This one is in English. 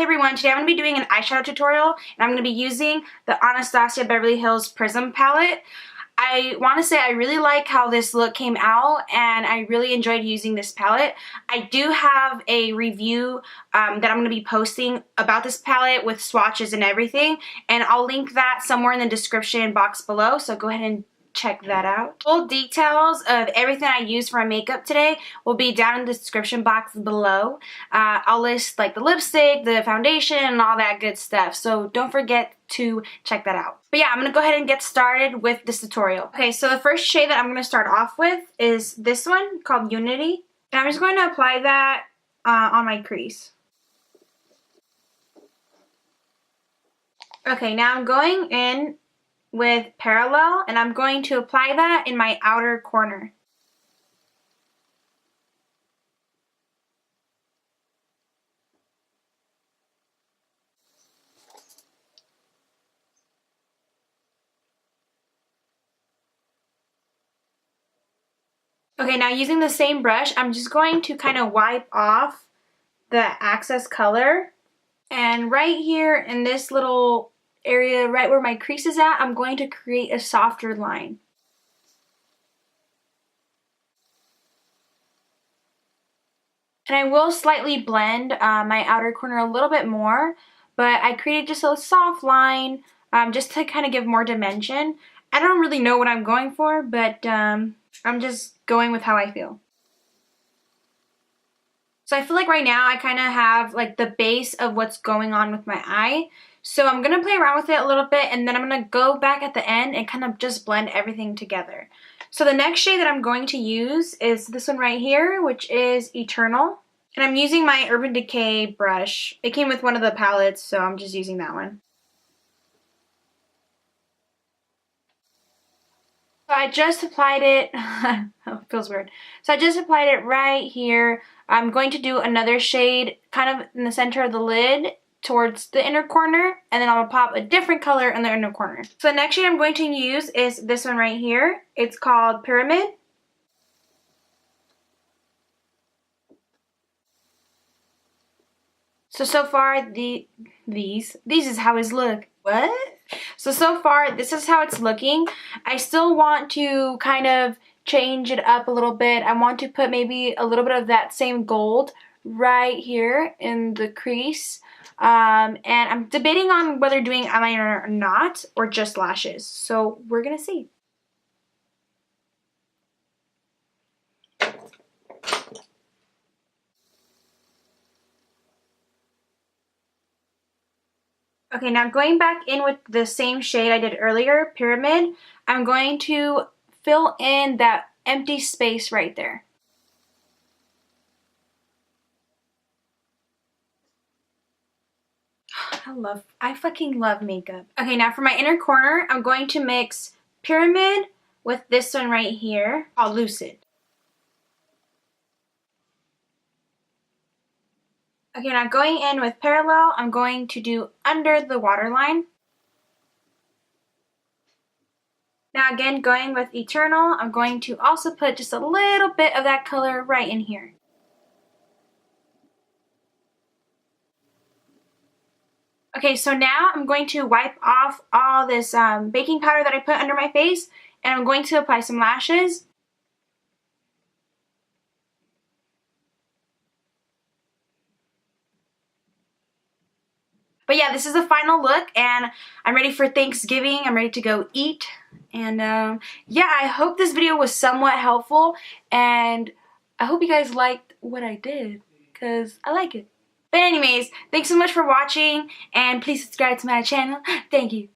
Hey everyone, today I'm going to be doing an eyeshadow tutorial and I'm going to be using the Anastasia Beverly Hills Prism Palette. I want to say I really like how this look came out and I really enjoyed using this palette. I do have a review that I'm going to be posting about this palette with swatches and everything, and I'll link that somewhere in the description box below, so go ahead and check that out. Full details of everything I used for my makeup today will be down in the description box below. I'll list like the lipstick, the foundation, and all that good stuff, so don't forget to check that out. But yeah, I'm gonna go ahead and get started with this tutorial. Okay, so the first shade that I'm gonna start off with is this one called Unity, and I'm just going to apply that on my crease. Okay, now I'm going in with Parallel, and I'm going to apply that in my outer corner. Okay, now using the same brush, I'm just going to kind of wipe off the excess color, and right here in this little area right where my crease is at, I'm going to create a softer line. And I will slightly blend my outer corner a little bit more, but I created just a soft line just to kind of give more dimension. I don't really know what I'm going for, but I'm just going with how I feel. So I feel like right now I kind of have like the base of what's going on with my eye. So I'm going to play around with it a little bit, and then I'm going to go back at the end and kind of just blend everything together. So the next shade that I'm going to use is this one right here, which is Eternal. And I'm using my Urban Decay brush. It came with one of the palettes, so I'm just using that one. So I just applied it, oh, it feels weird. So I just applied it right here. I'm going to do another shade kind of in the center of the lid towards the inner corner, and then I'll pop a different color in the inner corner. So the next shade I'm going to use is this one right here. It's called Pyramid. So far, these is how it's look. What? So far, this is how it's looking. I still want to kind of change it up a little bit. I want to put maybe a little bit of that same gold right here in the crease. And I'm debating on whether doing eyeliner or not, or just lashes. So we're gonna see. Okay, now going back in with the same shade I did earlier, Pyramid, I'm going to fill in that empty space right there. I fucking love makeup. Okay, now for my inner corner, I'm going to mix Pyramid with this one right here, called Lucid. Okay, now going in with Parallel, I'm going to do under the waterline. Now again, going with Eternal, I'm going to also put just a little bit of that color right in here. Okay, so now I'm going to wipe off all this baking powder that I put under my face, and I'm going to apply some lashes. But yeah, this is the final look, and I'm ready for Thanksgiving. I'm ready to go eat. And yeah, I hope this video was somewhat helpful, and I hope you guys liked what I did, because I like it. But anyways, thanks so much for watching, and please subscribe to my channel. Thank you.